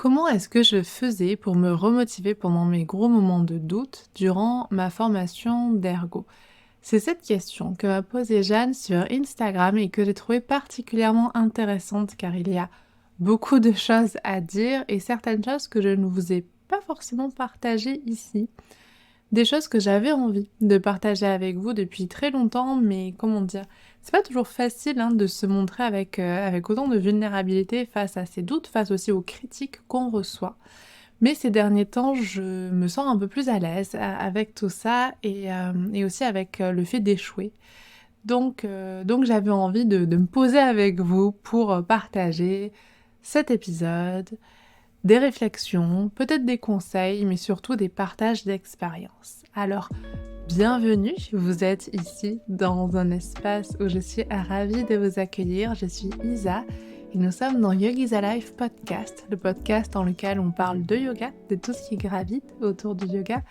Comment est-ce que je faisais pour me remotiver pendant mes gros moments de doute durant ma formation d'ergo? C'est cette question que m'a posée Jeanne sur Instagram et que j'ai trouvée particulièrement intéressante car il y a beaucoup de choses à dire et certaines choses que je ne vous ai pas forcément partagées ici. Des choses que j'avais envie de partager avec vous depuis très longtemps, mais comment dire? C'est pas toujours facile, hein, de se montrer avec autant de vulnérabilité face à ses doutes, face aussi aux critiques qu'on reçoit. Mais ces derniers temps, je me sens un peu plus à l'aise avec tout ça et aussi avec, le fait d'échouer. Donc j'avais envie de me poser avec vous pour, partager cet épisode, des réflexions, peut-être des conseils, mais surtout des partages d'expériences. Alors, bienvenue, vous êtes ici dans un espace où je suis ravie de vous accueillir. Je suis Isa et nous sommes dans Yoga is Alive podcast, le podcast dans lequel on parle de yoga, de tout ce qui gravite autour du yoga,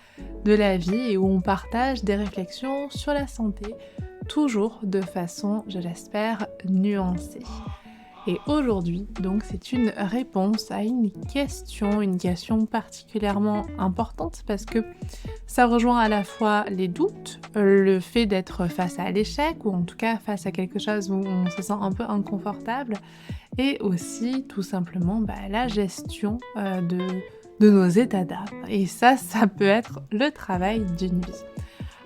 de la vie et où on partage des réflexions sur la santé, toujours de façon, je l'espère, nuancée. Et aujourd'hui, donc, c'est une réponse à une question particulièrement importante parce que ça rejoint à la fois les doutes, le fait d'être face à l'échec ou en tout cas face à quelque chose où on se sent un peu inconfortable et aussi tout simplement la gestion de nos états d'âme. Et ça peut être le travail d'une vie.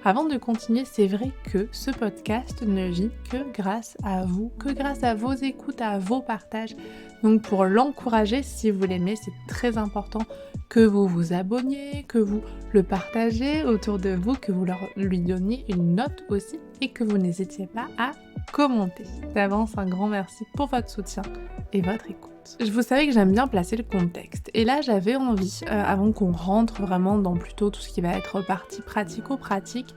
Avant de continuer, c'est vrai que ce podcast ne vit que grâce à vous, que grâce à vos écoutes, à vos partages. Donc pour l'encourager, si vous l'aimez, c'est très important que vous vous abonniez, que vous le partagez autour de vous, que vous lui donniez une note aussi et que vous n'hésitiez pas à commenter. D'avance, un grand merci pour votre soutien et votre écoute. Vous savez que j'aime bien placer le contexte. Et là, j'avais envie, avant qu'on rentre vraiment dans plutôt tout ce qui va être partie pratico-pratique,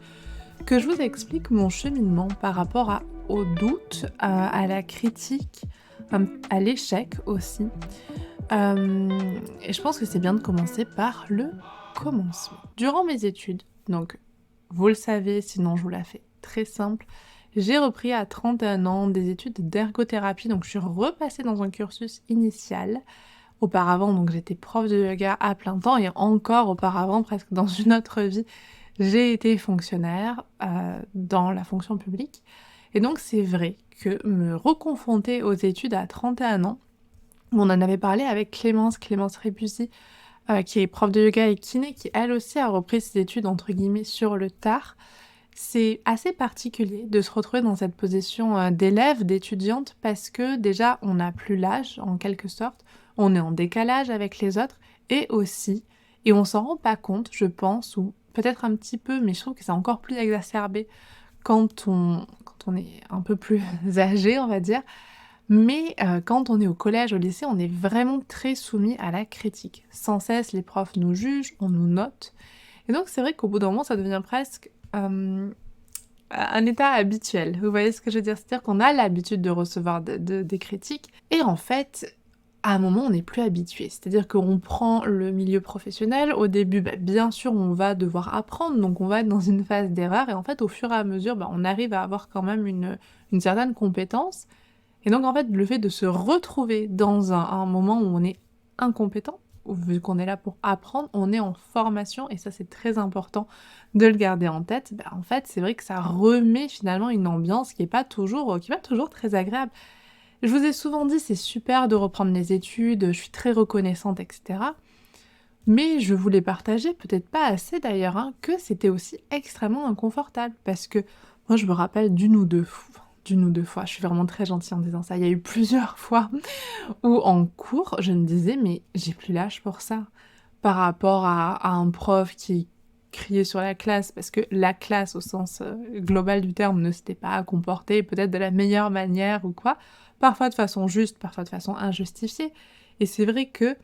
que je vous explique mon cheminement par rapport au doute, à la critique, à l'échec aussi. Et je pense que c'est bien de commencer par le commencement. Durant mes études, donc vous le savez, sinon je vous la fais très simple, j'ai repris à 31 ans des études d'ergothérapie, donc je suis repassée dans un cursus initial. Auparavant, donc j'étais prof de yoga à plein temps et encore auparavant, presque dans une autre vie, j'ai été fonctionnaire dans la fonction publique. Et donc c'est vrai que me reconfronter aux études à 31 ans, on en avait parlé avec Clémence Rébussy, qui est prof de yoga et kiné, qui elle aussi a repris ses études entre guillemets sur le tard. C'est assez particulier de se retrouver dans cette position d'élève, d'étudiante, parce que déjà, on n'a plus l'âge, en quelque sorte, on est en décalage avec les autres, et aussi, et on s'en rend pas compte, je pense, ou peut-être un petit peu, mais je trouve que c'est encore plus exacerbé quand on est un peu plus âgé, on va dire, mais quand on est au collège, au lycée, on est vraiment très soumis à la critique. Sans cesse, les profs nous jugent, on nous note, et donc c'est vrai qu'au bout d'un moment, ça devient presque un état habituel. Vous voyez ce que je veux dire? C'est-à-dire qu'on a l'habitude de recevoir des critiques et en fait, à un moment, on n'est plus habitué. C'est-à-dire qu'on prend le milieu professionnel. Au début, bien sûr, on va devoir apprendre, donc on va être dans une phase d'erreur et en fait, au fur et à mesure, on arrive à avoir quand même une certaine compétence et donc en fait, le fait de se retrouver dans un moment où on est incompétent, vu qu'on est là pour apprendre, on est en formation et ça c'est très important de le garder en tête. En fait, c'est vrai que ça remet finalement une ambiance qui est pas toujours très agréable. Je vous ai souvent dit, c'est super de reprendre les études, je suis très reconnaissante, etc. Mais je voulais partager, peut-être pas assez d'ailleurs, hein, que c'était aussi extrêmement inconfortable parce que moi je me rappelle d'une ou deux fois, je suis vraiment très gentille en disant ça, il y a eu plusieurs fois où en cours, je me disais: «Mais j'ai plus l'âge pour ça». Par rapport à un prof qui criait sur la classe, parce que la classe au sens, global du terme ne s'était pas comportée peut-être de la meilleure manière ou quoi. Parfois de façon juste, parfois de façon injustifiée et c'est vrai que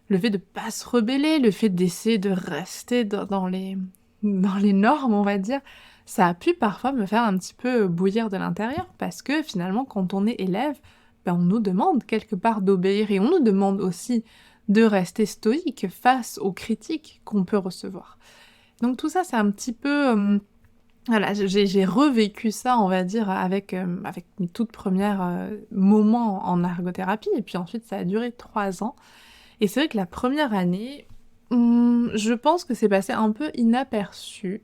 le fait de pas se rebeller, le fait d'essayer de rester dans les normes, on va dire, ça a pu parfois me faire un petit peu bouillir de l'intérieur parce que finalement quand on est élève, on nous demande quelque part d'obéir et on nous demande aussi de rester stoïque face aux critiques qu'on peut recevoir. Donc tout ça, c'est un petit peu, voilà, j'ai revécu ça, on va dire, avec mes toutes premières, moments en ergothérapie et puis ensuite ça a duré 3 ans Et c'est vrai que la première année, je pense que c'est passé un peu inaperçu.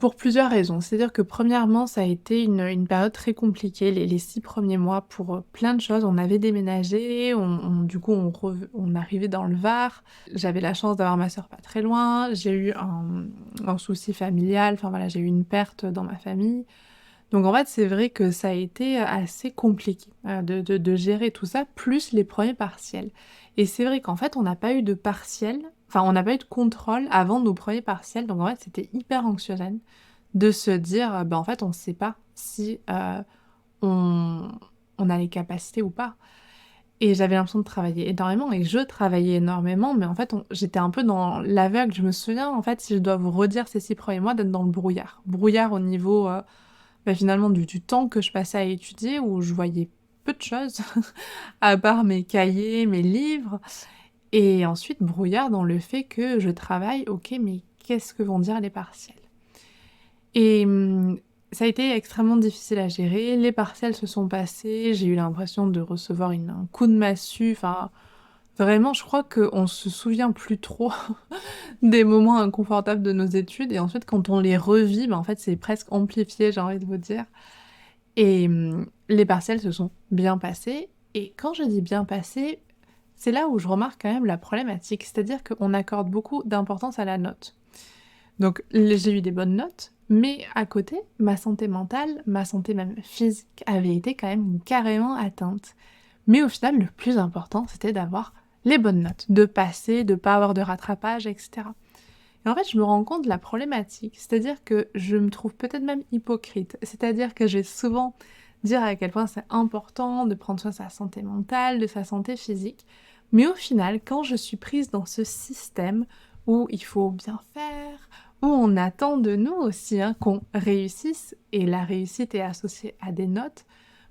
Pour plusieurs raisons. C'est-à-dire que premièrement, ça a été une période très compliquée, les 6 premiers mois pour, plein de choses. On avait déménagé, on du coup, on arrivait dans le Var. J'avais la chance d'avoir ma sœur pas très loin. J'ai eu un souci familial, enfin voilà, j'ai eu une perte dans ma famille. Donc en fait, c'est vrai que ça a été, assez compliqué, de gérer tout ça, plus les premiers partiels. Et c'est vrai qu'en fait, on n'a pas eu de partiels, enfin on n'a pas eu de contrôle avant nos premiers partiels, donc en fait, c'était hyper anxiogène de se dire, bah, en fait, on ne sait pas si, on on a les capacités ou pas. Et j'avais l'impression de travailler énormément et je travaillais énormément, mais en fait, j'étais un peu dans l'aveugle. Je me souviens, en fait, si je dois vous redire ces 6 premiers mois, d'être dans le brouillard. Brouillard au niveau, bah, finalement du temps que je passais à étudier où je voyais peu de choses à part mes cahiers, mes livres et ensuite brouillard dans le fait que je travaille, OK, mais qu'est-ce que vont dire les partiels? Et ça a été extrêmement difficile à gérer. Les partiels se sont passés, j'ai eu l'impression de recevoir un coup de massue, enfin, vraiment, je crois qu'on se souvient plus trop des moments inconfortables de nos études et ensuite quand on les revit, bah, en fait, c'est presque amplifié, j'ai envie de vous dire. Et les partiels se sont bien passés et quand je dis bien passés, c'est là où je remarque quand même la problématique. C'est-à-dire qu'on accorde beaucoup d'importance à la note. Donc j'ai eu des bonnes notes, mais à côté, ma santé mentale, ma santé même physique avait été quand même carrément atteinte. Mais au final, le plus important, c'était d'avoir les bonnes notes, de passer, de pas avoir de rattrapage, etc. Et en fait, je me rends compte de la problématique, c'est-à-dire que je me trouve peut-être même hypocrite. C'est-à-dire que je vais souvent dire à quel point c'est important de prendre soin de sa santé mentale, de sa santé physique. Mais au final, quand je suis prise dans ce système où il faut bien faire, où on attend de nous aussi hein, qu'on réussisse, et la réussite est associée à des notes,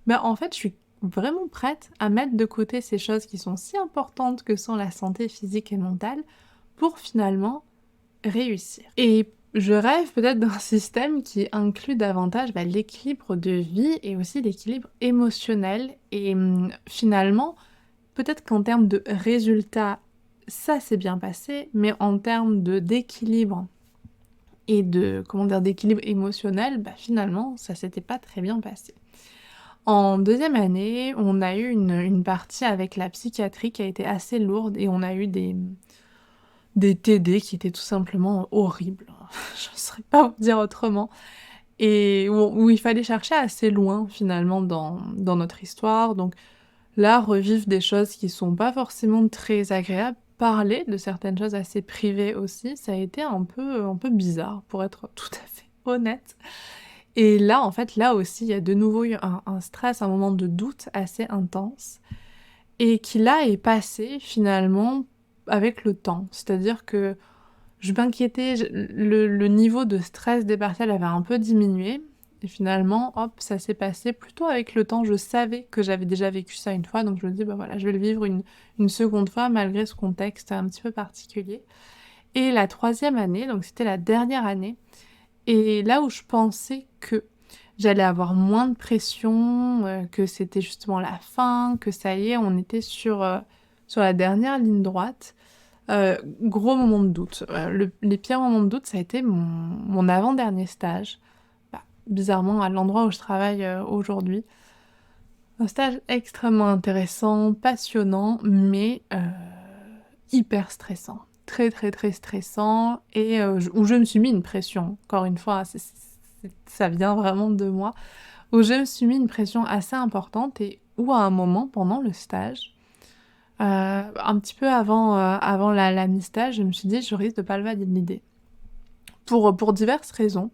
ben en fait, je suis vraiment prête à mettre de côté ces choses qui sont si importantes que sont la santé physique et mentale pour finalement réussir. Et je rêve peut-être d'un système qui inclut davantage bah, l'équilibre de vie et aussi l'équilibre émotionnel. Et finalement, peut-être qu'en termes de résultats, ça s'est bien passé, mais en termes de d'équilibre et de comment dire d'équilibre émotionnel, bah, finalement, ça s'était pas très bien passé. En deuxième année, on a eu une partie avec la psychiatrie qui a été assez lourde et on a eu des TD qui étaient tout simplement horribles. Je ne saurais pas vous dire autrement et où il fallait chercher assez loin finalement dans notre histoire. Donc là, revivre des choses qui sont pas forcément très agréables, parler de certaines choses assez privées aussi, ça a été un peu bizarre pour être tout à fait honnête. Et là, en fait, là aussi, il y a de nouveau eu un stress, un moment de doute assez intense et qui là est passé finalement avec le temps. C'est-à-dire que je m'inquiétais, le niveau de stress des partiels avait un peu diminué et finalement, hop, ça s'est passé plutôt avec le temps. Je savais que j'avais déjà vécu ça une fois, donc je me dis: «Bah, voilà, je vais le vivre une seconde fois malgré ce contexte un petit peu particulier» et la troisième année, donc c'était la dernière année et là où je pensais que j'allais avoir moins de pression, que c'était justement la fin, que ça y est, on était sur la dernière ligne droite. Gros moment de doute. Les pires moments de doute, ça a été mon avant-dernier stage. Bah, bizarrement, à l'endroit où je travaille, aujourd'hui. Un stage extrêmement intéressant, passionnant, mais hyper stressant. Très, très, très stressant et où je me suis mis une pression. Encore une fois, ça vient vraiment de moi. Où je me suis mis une pression assez importante et où à un moment, pendant le stage, un petit peu avant la mi-stage, je me suis dit: «Je risque de pas le valider» pour diverses raisons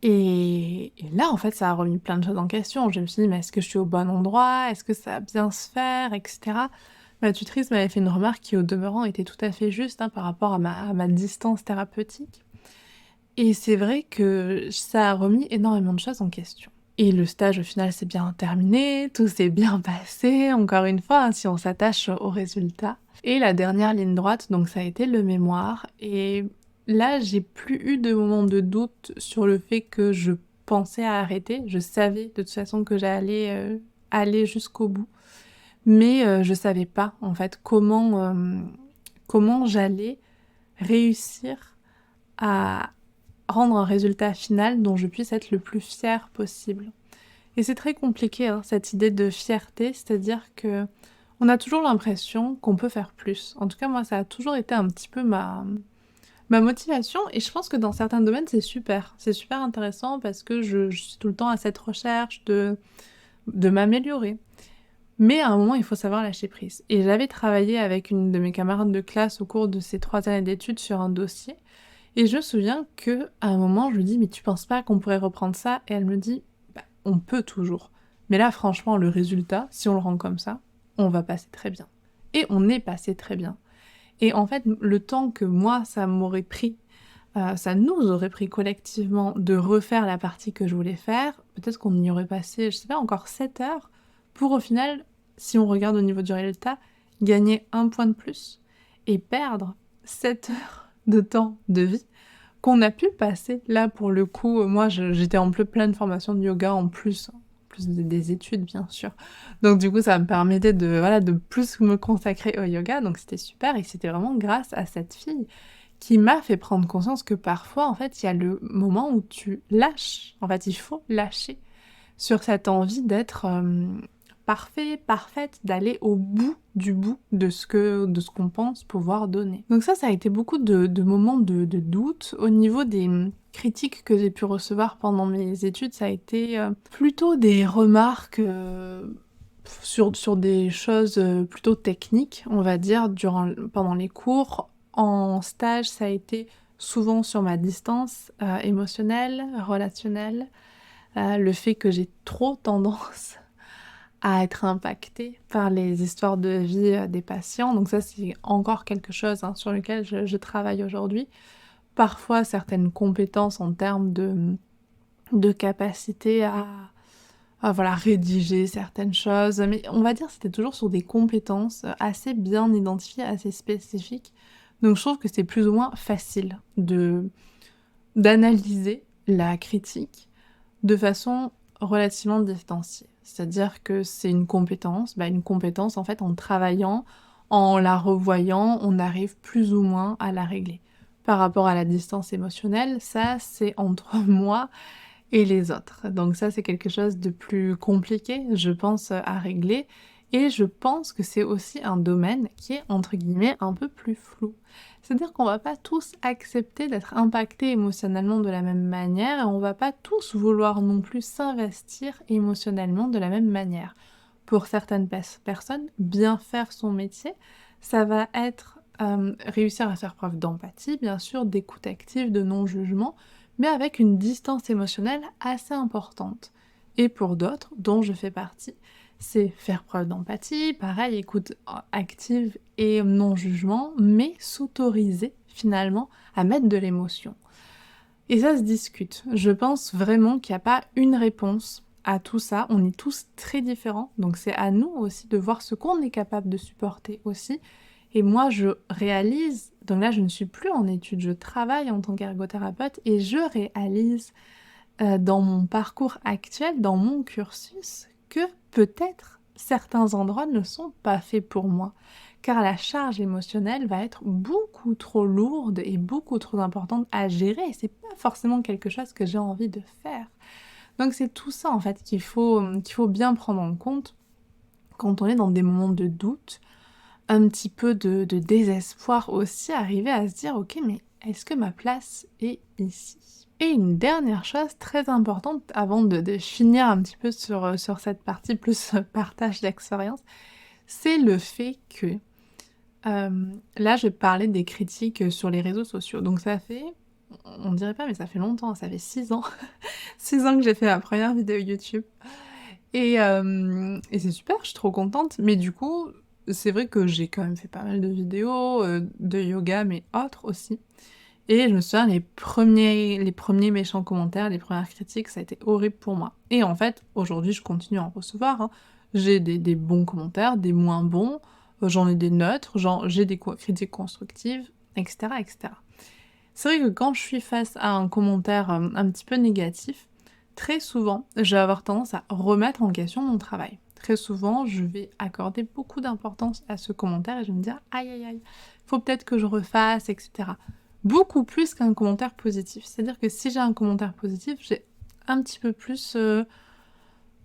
et là, en fait, ça a remis plein de choses en question. Je me suis dit: «Mais est-ce que je suis au bon endroit? Est-ce que ça va bien se faire?» et cetera. Ma tutrice m'avait fait une remarque qui, au demeurant, était tout à fait juste, hein, par rapport à ma distance thérapeutique et c'est vrai que ça a remis énormément de choses en question. Et le stage, au final, s'est bien terminé, tout s'est bien passé, encore une fois, hein, si on s'attache aux résultats. Et la dernière ligne droite, donc ça a été le mémoire. Et là, j'ai plus eu de moment de doute sur le fait que je pensais à arrêter. Je savais de toute façon que j'allais aller jusqu'au bout. mais je savais pas en fait comment j'allais réussir à rendre un résultat final dont je puisse être le plus fière possible. Et c'est très compliqué, hein, cette idée de fierté, c'est-à-dire que on a toujours l'impression qu'on peut faire plus. En tout cas, moi, ça a toujours été un petit peu ma motivation, et je pense que dans certains domaines, c'est super. C'est super intéressant parce que je suis tout le temps à cette recherche de m'améliorer. Mais à un moment, il faut savoir lâcher prise. Et j'avais travaillé avec une de mes camarades de classe au cours de ces 3 années d'études sur un dossier. Et je me souviens qu'à un moment, je lui dis: «Mais tu penses pas qu'on pourrait reprendre ça?» Et elle me dit: «Bah, on peut toujours. Mais là, franchement, le résultat, si on le rend comme ça, on va passer très bien.» Et on est passé très bien. Et en fait, le temps que moi, ça m'aurait pris, ça nous aurait pris collectivement de refaire la partie que je voulais faire, peut-être qu'on y aurait passé, je sais pas, encore 7 heures pour au final, si on regarde au niveau du résultat, gagner 1 point de plus et perdre 7 heures de temps de vie qu'on a pu passer. Là, pour le coup, moi, j'étais en pleine formation de yoga en plus des études, bien sûr. Donc du coup, ça me permettait de plus me consacrer au yoga, donc c'était super, et c'était vraiment grâce à cette fille qui m'a fait prendre conscience que parfois, en fait, il y a le moment où tu lâches. En fait, il faut lâcher sur cette envie d'être, parfait, parfaite, d'aller au bout de ce qu'on pense pouvoir donner. Donc ça a été beaucoup de moments de doute. Au niveau des, critiques que j'ai pu recevoir pendant mes études, ça a été, plutôt des remarques, sur des choses, plutôt techniques, on va dire, pendant les cours. En stage, ça a été souvent sur ma distance, émotionnelle, relationnelle, le fait que j'ai trop tendance à être impactée par les histoires de vie, des patients. Donc ça, c'est encore quelque chose, hein, sur lequel je travaille aujourd'hui. Parfois, certaines compétences en termes de capacité à voilà, rédiger certaines choses, mais on va dire que c'était toujours sur des compétences, assez bien identifiées, assez spécifiques. Donc je trouve que c'est plus ou moins facile d'analyser la critique de façon relativement distanciée. C'est-à-dire que c'est une compétence en fait en travaillant, en la revoyant, on arrive plus ou moins à la régler. Par rapport à la distance émotionnelle, ça c'est entre moi et les autres. Donc ça, c'est quelque chose de plus compliqué, je pense, à régler, et je pense que c'est aussi un domaine qui est, entre guillemets, «un peu plus flou». C'est-à-dire qu'on va pas tous accepter d'être impactés émotionnellement de la même manière, et on va pas tous vouloir non plus s'investir émotionnellement de la même manière. Pour certaines personnes, bien faire son métier, ça va être, réussir à faire preuve d'empathie, bien sûr, d'écoute active, de non-jugement, mais avec une distance émotionnelle assez importante. Et pour d'autres, dont je fais partie, c'est faire preuve d'empathie, pareil, écoute active et non-jugement, mais s'autoriser finalement à mettre de l'émotion. Et ça se discute. Je pense vraiment qu'il n'y a pas une réponse à tout ça. On est tous très différents, donc c'est à nous aussi de voir ce qu'on est capable de supporter aussi. Et moi, je réalise, donc là, je ne suis plus en études, je travaille en tant qu'ergothérapeute, et je réalise dans mon parcours actuel, dans mon cursus, que peut-être certains endroits ne sont pas faits pour moi. Car la charge émotionnelle va être beaucoup trop lourde et beaucoup trop importante à gérer, et c'est pas forcément quelque chose que j'ai envie de faire. Donc c'est tout ça en fait qu'il faut bien prendre en compte quand on est dans des moments de doute, un petit peu de désespoir aussi, arriver à se dire: «OK, mais est-ce que ma place est ici?» Et une dernière chose très importante avant de finir un petit peu sur cette partie plus partage d'expérience, c'est le fait que, là je parlais des critiques sur les réseaux sociaux. Donc ça fait, on dirait pas, mais ça fait longtemps, ça fait 6 ans, 6 ans que j'ai fait ma première vidéo YouTube, et c'est super, je suis trop contente, mais du coup, c'est vrai que j'ai quand même fait pas mal de vidéos, de yoga, mais autres aussi, et je me souviens les premiers méchants commentaires, les premières critiques, ça a été horrible pour moi. Et en fait, aujourd'hui, je continue à en recevoir, hein. J'ai des bons commentaires, des moins bons, j'en ai des neutres, j'ai des critiques constructives, et cetera, et cetera. C'est vrai que quand je suis face à un commentaire, un petit peu négatif, très souvent, je vais avoir tendance à remettre en question mon travail. très souvent, je vais accorder beaucoup d'importance à ce commentaire et je vais me dire aïe aïe aïe, faut peut-être que je refasse, etc. Beaucoup plus qu'un commentaire positif. C'est-à-dire que si j'ai un commentaire positif, j'ai un petit peu plus,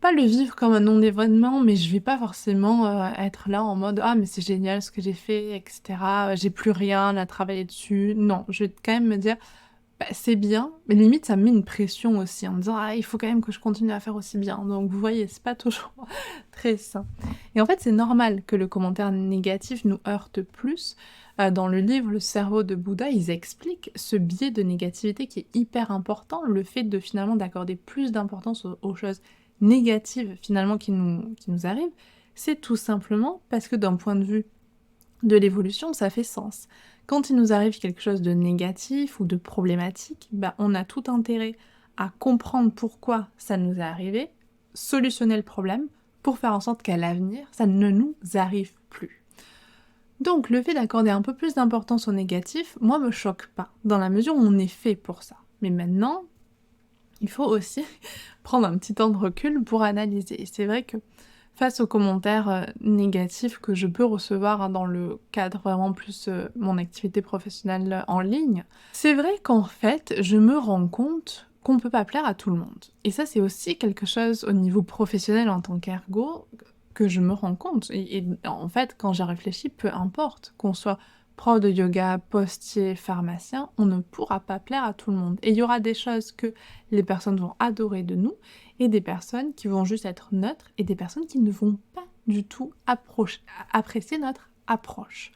pas le vivre comme un non-événement, mais je vais pas forcément être là en mode ah mais c'est génial ce que j'ai fait, etc. J'ai plus rien à travailler dessus. Non, je vais quand même me dire bah, c'est bien, mais limite ça me met une pression aussi en me disant ah il faut quand même que je continue à faire aussi bien. Donc vous voyez, c'est pas toujours très sain. Et en fait, c'est normal que le commentaire négatif nous heurte plus. Dans le livre Le cerveau de Bouddha, ils expliquent ce biais de négativité qui est hyper important, le fait de finalement d'accorder plus d'importance aux choses négatives finalement qui nous arrivent, c'est tout simplement parce que d'un point de vue de l'évolution, ça fait sens. Quand il nous arrive quelque chose de négatif ou de problématique, bah, on a tout intérêt à comprendre pourquoi ça nous est arrivé, solutionner le problème pour faire en sorte qu'à l'avenir, ça ne nous arrive plus. Donc le fait d'accorder un peu plus d'importance au négatif, moi me choque pas, dans la mesure où on est fait pour ça. Mais maintenant, il faut aussi prendre un petit temps de recul pour analyser. Et c'est vrai que face aux commentaires négatifs que je peux recevoir dans le cadre vraiment plus mon activité professionnelle en ligne, c'est vrai qu'en fait, je me rends compte qu'on peut pas plaire à tout le monde. Et ça, c'est aussi quelque chose au niveau professionnel en tant qu'ergo que je me rends compte. Et en fait, quand j'ai réfléchi, peu importe qu'on soit prof de yoga, postier, pharmacien, on ne pourra pas plaire à tout le monde. Et il y aura des choses que les personnes vont adorer de nous et des personnes qui vont juste être neutres et des personnes qui ne vont pas du tout apprécier notre approche.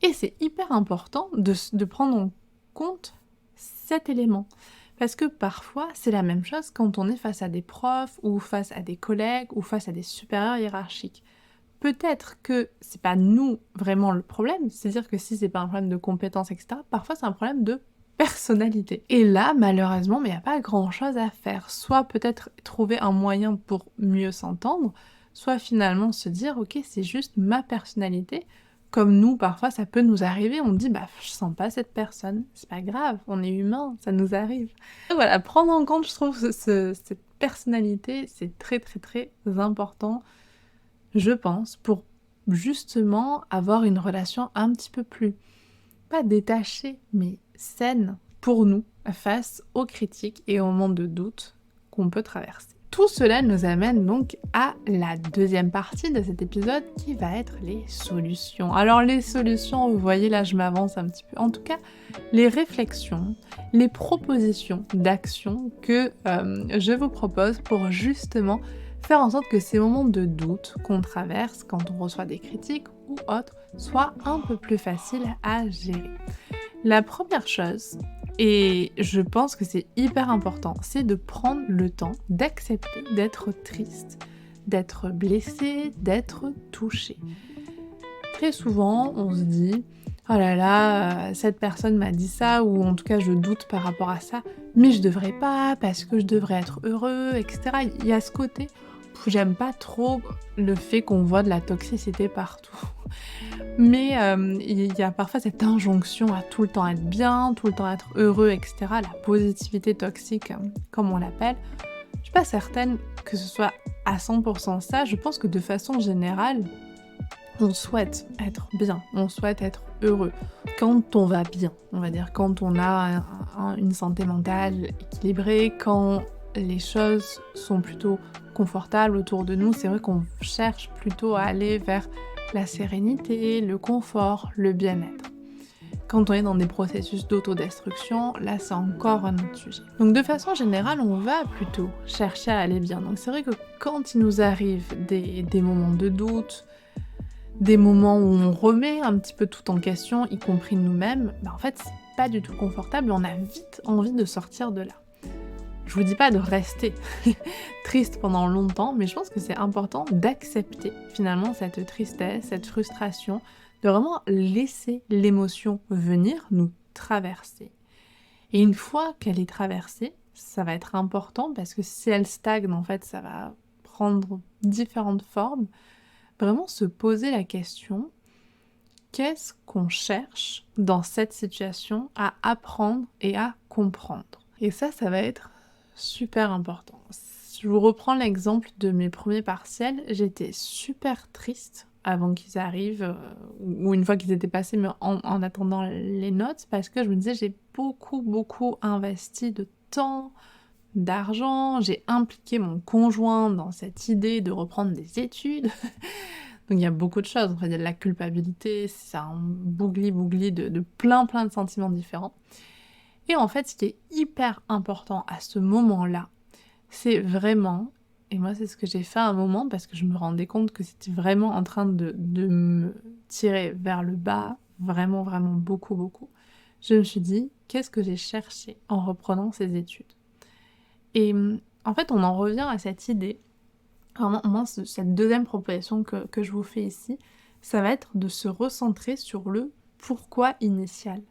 Et c'est hyper important de prendre en compte cet élément. Parce que parfois, c'est la même chose quand on est face à des profs ou face à des collègues ou face à des supérieurs hiérarchiques. Peut-être que c'est pas nous vraiment le problème, c'est-à-dire que si c'est pas un problème de compétences, etc., parfois c'est un problème de personnalité. Et là, malheureusement, mais il n'y a pas grand-chose à faire. Soit peut-être trouver un moyen pour mieux s'entendre, soit finalement se dire, ok, c'est juste ma personnalité. Comme nous, parfois, ça peut nous arriver, on dit, bah, je sens pas cette personne, c'est pas grave, on est humain, ça nous arrive. Et voilà, prendre en compte, je trouve, cette personnalité, c'est très très très important, je pense, pour justement avoir une relation un petit peu plus, pas détachée, mais saine pour nous face aux critiques et aux moments de doute qu'on peut traverser. Tout cela nous amène donc à la deuxième partie de cet épisode qui va être les solutions. Alors les solutions, vous voyez là je m'avance un petit peu. En tout cas, les réflexions, les propositions d'action que je vous propose pour justement faire en sorte que ces moments de doute qu'on traverse quand on reçoit des critiques ou autres soient un peu plus faciles à gérer. La première chose, et je pense que c'est hyper important, c'est de prendre le temps d'accepter d'être triste, d'être blessé, d'être touché. Très souvent, on se dit « Oh là là, cette personne m'a dit ça » ou en tout cas je doute par rapport à ça, mais je devrais pas parce que je devrais être heureux, etc. Il y a ce côté, j'aime pas trop le fait qu'on voit de la toxicité partout. Mais il y a parfois cette injonction à tout le temps être bien, tout le temps être heureux, etc. La positivité toxique, comme on l'appelle. Je suis pas certaine que ce soit à 100% ça. Je pense que de façon générale, on souhaite être bien, on souhaite être heureux. Quand on va bien, on va dire, quand on a une santé mentale équilibrée, quand les choses sont plutôt confortables autour de nous, c'est vrai qu'on cherche plutôt à aller vers la sérénité, le confort, le bien-être. Quand on est dans des processus d'autodestruction, là c'est encore un autre sujet. Donc de façon générale, on va plutôt chercher à aller bien. Donc c'est vrai que quand il nous arrive des moments de doute, des moments où on remet un petit peu tout en question, y compris nous-mêmes, en fait c'est pas du tout confortable et on a vite envie de sortir de là. Je vous dis pas de rester triste pendant longtemps, mais je pense que c'est important d'accepter finalement cette tristesse, cette frustration, de vraiment laisser l'émotion venir, nous traverser. Et une fois qu'elle est traversée, ça va être important parce que si elle stagne, en fait, ça va prendre différentes formes. Vraiment se poser la question, qu'est-ce qu'on cherche dans cette situation à apprendre et à comprendre? Et ça va être super important. Je vous reprends l'exemple de mes premiers partiels. J'étais super triste avant qu'ils arrivent, ou une fois qu'ils étaient passés, mais en attendant les notes, parce que je me disais: «J'ai beaucoup, beaucoup investi de temps, d'argent, j'ai impliqué mon conjoint dans cette idée de reprendre des études». Donc il y a beaucoup de choses, en fait, il y a de la culpabilité, c'est un bougli-bougli de plein, plein de sentiments différents. Et en fait, ce qui est hyper important à ce moment-là, c'est vraiment, et moi c'est ce que j'ai fait à un moment parce que je me rendais compte que c'était vraiment en train de me tirer vers le bas, vraiment, vraiment beaucoup, beaucoup. Je me suis dit: «Qu'est-ce que j'ai cherché en reprenant ces études?» Et en fait, on en revient à cette idée, vraiment, moi, cette deuxième proposition que je vous fais ici, ça va être de se recentrer sur le pourquoi initial.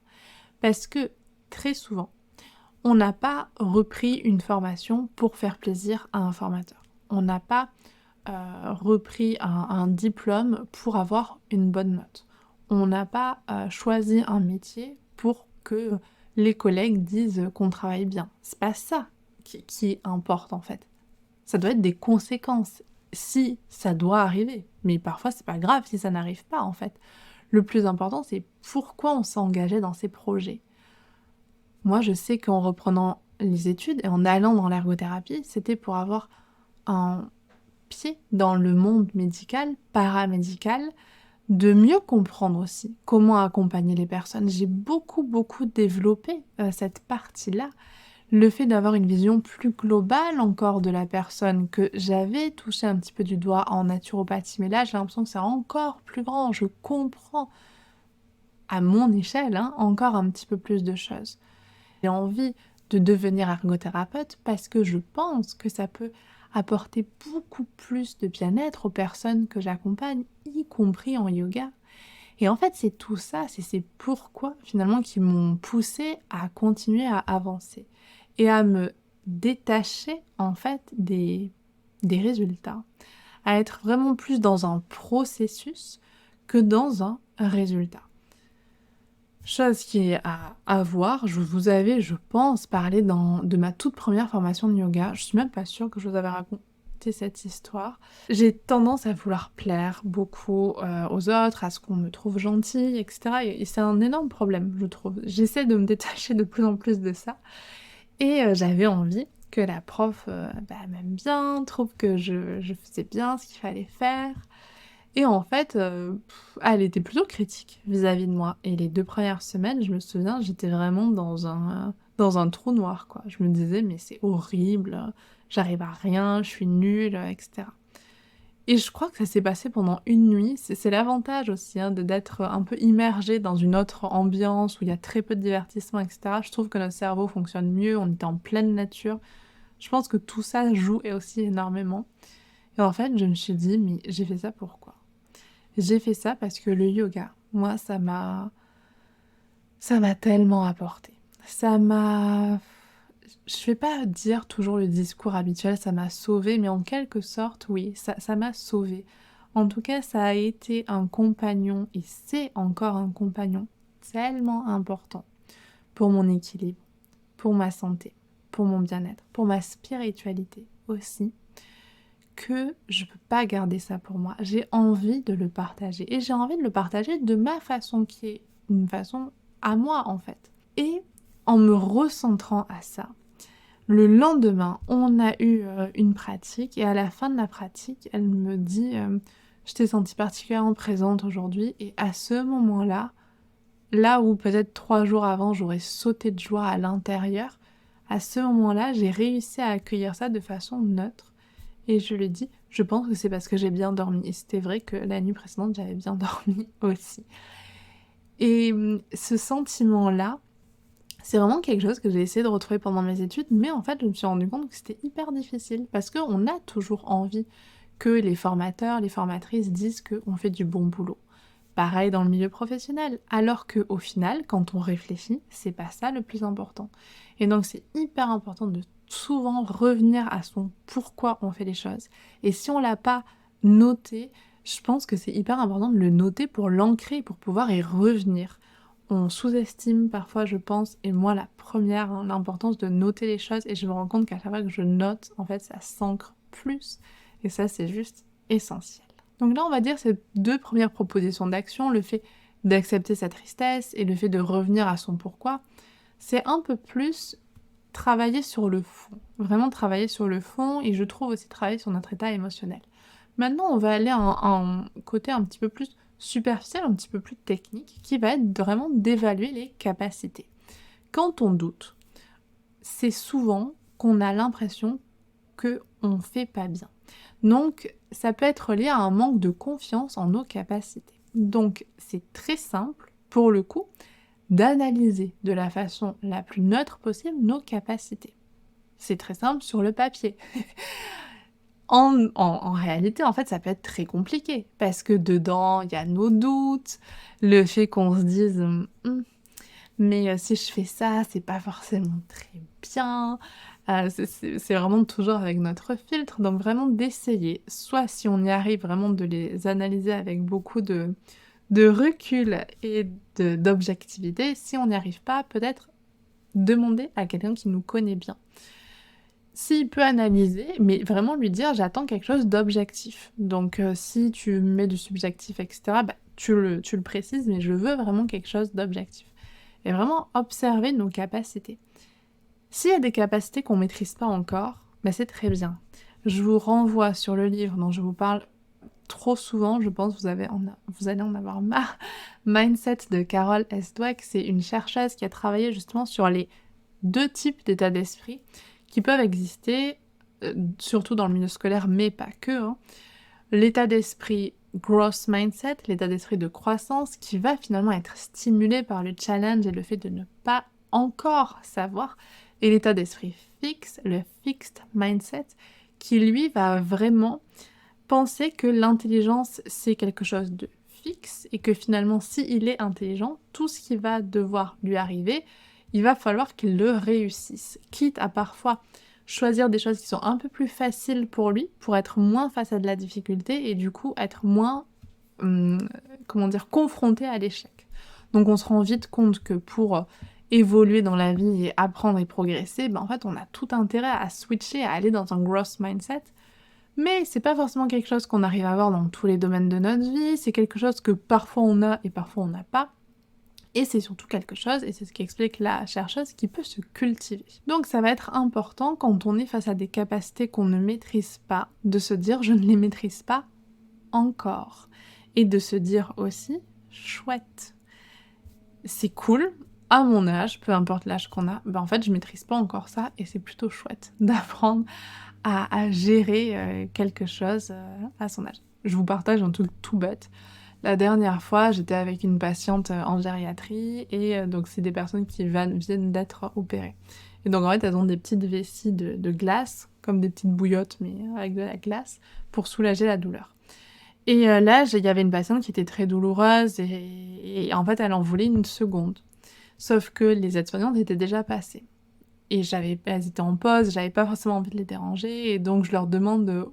Parce que très souvent, on n'a pas repris une formation pour faire plaisir à un formateur. On n'a pas repris un diplôme pour avoir une bonne note. On n'a pas choisi un métier pour que les collègues disent qu'on travaille bien. C'est pas ça qui importe en fait. Ça doit être des conséquences si ça doit arriver. Mais parfois c'est pas grave si ça n'arrive pas en fait. Le plus important c'est pourquoi on s'est engagé dans ces projets. Moi, je sais qu'en reprenant les études et en allant dans l'ergothérapie, c'était pour avoir un pied dans le monde médical, paramédical, de mieux comprendre aussi comment accompagner les personnes. J'ai beaucoup, beaucoup développé cette partie-là. Le fait d'avoir une vision plus globale encore de la personne que j'avais touché un petit peu du doigt en naturopathie, mais là j'ai l'impression que c'est encore plus grand. Je comprends à mon échelle encore un petit peu plus de choses. J'ai envie de devenir ergothérapeute parce que je pense que ça peut apporter beaucoup plus de bien-être aux personnes que j'accompagne, y compris en yoga. Et en fait, c'est tout ça, c'est ces pourquoi finalement qui m'ont poussée à continuer à avancer et à me détacher en fait des résultats, à être vraiment plus dans un processus que dans un résultat. Chose qui est à voir, je vous avais, je pense, parlé de ma toute première formation de yoga. Je suis même pas sûre que je vous avais raconté cette histoire. J'ai tendance à vouloir plaire beaucoup aux autres, à ce qu'on me trouve gentille, etc. Et c'est un énorme problème, je trouve. J'essaie de me détacher de plus en plus de ça. Et j'avais envie que la prof m'aime bien, trouve que je faisais bien ce qu'il fallait faire. Et en fait, elle était plutôt critique vis-à-vis de moi et les 2 premières semaines, je me souviens, j'étais vraiment dans un trou noir, quoi. Je me disais: «Mais c'est horrible, j'arrive à rien, je suis nulle», et cetera. Et je crois que ça s'est passé pendant une nuit. C'est l'avantage aussi, d'être un peu immergé dans une autre ambiance où il y a très peu de divertissement, et cetera. Je trouve que notre cerveau fonctionne mieux, on était en pleine nature. Je pense que tout ça joue et aussi énormément. Et en fait, je me suis dit: «Mais j'ai fait ça pourquoi?» J'ai fait ça parce que le yoga, moi, ça m'a tellement apporté. Ça m'a je vais pas dire toujours le discours habituel: «Ça m'a sauvée», mais en quelque sorte, oui, ça m'a sauvée. En tout cas, ça a été un compagnon et c'est encore un compagnon tellement important pour mon équilibre, pour ma santé, pour mon bien-être, pour ma spiritualité aussi, que je peux pas garder ça pour moi. J'ai envie de le partager et j'ai envie de le partager de ma façon qui est une façon à moi en fait. Et en me recentrant à ça, le lendemain, on a eu une pratique et à la fin de la pratique, elle me dit «Je t'ai sentie particulièrement présente aujourd'hui» et à ce moment-là, là où peut-être 3 jours avant, j'aurais sauté de joie à l'intérieur, à ce moment-là, j'ai réussi à accueillir ça de façon neutre et je lui ai dit: «Je pense que c'est parce que j'ai bien dormi» et c'était vrai que la nuit précédente, j'avais bien dormi aussi. Et ce sentiment-là, c'est vraiment quelque chose que j'ai essayé de retrouver pendant mes études, mais en fait, je me suis rendu compte que c'était hyper difficile parce qu'on a toujours envie que les formateurs, les formatrices disent qu'on fait du bon boulot. Pareil dans le milieu professionnel, alors qu'au final, quand on réfléchit, c'est pas ça le plus important. Et donc c'est hyper important de souvent revenir à son pourquoi on fait les choses. Et si on l'a pas noté, je pense que c'est hyper important de le noter pour l'ancrer, pour pouvoir y revenir. on sous-estime parfois, je pense, et moi la première, hein, l'importance de noter les choses, et je me rends compte qu'à chaque fois que je note, en fait, ça s'ancre plus, et ça, c'est juste essentiel. Donc là, on va dire ces 2 premières propositions d'action, le fait d'accepter sa tristesse et le fait de revenir à son pourquoi, c'est un peu plus travailler sur le fond, vraiment travailler sur le fond, et je trouve aussi travailler sur notre état émotionnel. Maintenant, on va aller à un côté un petit peu plus superficiel, un petit peu plus technique, qui va être vraiment d'évaluer les capacités. Quand on doute, c'est souvent qu'on a l'impression qu'on ne fait pas bien. Donc, ça peut être lié à un manque de confiance en nos capacités. Donc, c'est très simple, pour le coup, d'analyser de la façon la plus neutre possible nos capacités. C'est très simple sur le papier. En réalité, en fait, ça peut être très compliqué parce que dedans, il y a nos doutes, le fait qu'on se dise mais si je fais ça, c'est pas forcément très bien. C'est vraiment toujours avec notre filtre, donc vraiment d'essayer, soit si on y arrive vraiment de les analyser avec beaucoup de recul et d'objectivité, si on n'y arrive pas, peut-être demander à quelqu'un qui nous connaît bien. S'il peut analyser, mais vraiment lui dire j'attends quelque chose d'objectif. Donc si tu mets du subjectif, etc., bah, tu le précises, mais je veux vraiment quelque chose d'objectif. Et vraiment observer nos capacités. S'il y a des capacités qu'on ne maîtrise pas encore, bah, c'est très bien. Je vous renvoie sur le livre dont je vous parle trop souvent, je pense vous allez en avoir marre, Mindset de Carol S. Dweck. C'est une chercheuse qui a travaillé justement sur les 2 types d'états d'esprit qui peuvent exister, surtout dans le milieu scolaire, mais pas que. Hein. L'état d'esprit growth mindset, l'état d'esprit de croissance, qui va finalement être stimulé par le challenge et le fait de ne pas encore savoir, et l'état d'esprit fixe, le fixed mindset, qui lui va vraiment penser que l'intelligence c'est quelque chose de fixe et que finalement s'il est intelligent, tout ce qui va devoir lui arriver, il va falloir qu'il le réussisse, quitte à parfois choisir des choses qui sont un peu plus faciles pour lui, pour être moins face à de la difficulté et du coup être moins, confronté à l'échec. Donc on se rend vite compte que pour évoluer dans la vie et apprendre et progresser, en fait on a tout intérêt à switcher, à aller dans un growth mindset. Mais c'est pas forcément quelque chose qu'on arrive à avoir dans tous les domaines de notre vie, c'est quelque chose que parfois on a et parfois on n'a pas. Et c'est surtout quelque chose, et c'est ce qu'explique la chercheuse, qui peut se cultiver. Donc ça va être important quand on est face à des capacités qu'on ne maîtrise pas, de se dire je ne les maîtrise pas encore. Et de se dire aussi chouette. C'est cool, à mon âge, peu importe l'âge qu'on a, en fait je maîtrise pas encore ça et c'est plutôt chouette d'apprendre à gérer quelque chose à son âge. Je vous partage un truc tout bête. La dernière fois, j'étais avec une patiente en gériatrie et donc c'est des personnes qui viennent d'être opérées. Et donc en fait, elles ont des petites vessies de glace, comme des petites bouillottes mais avec de la glace, pour soulager la douleur. Et là, il y avait une patiente qui était très douloureuse et en fait, elle en voulait une seconde. Sauf que les aides-soignantes étaient déjà passées. Et elles étaient en pause, j'avais pas forcément envie de les déranger, et donc je leur demande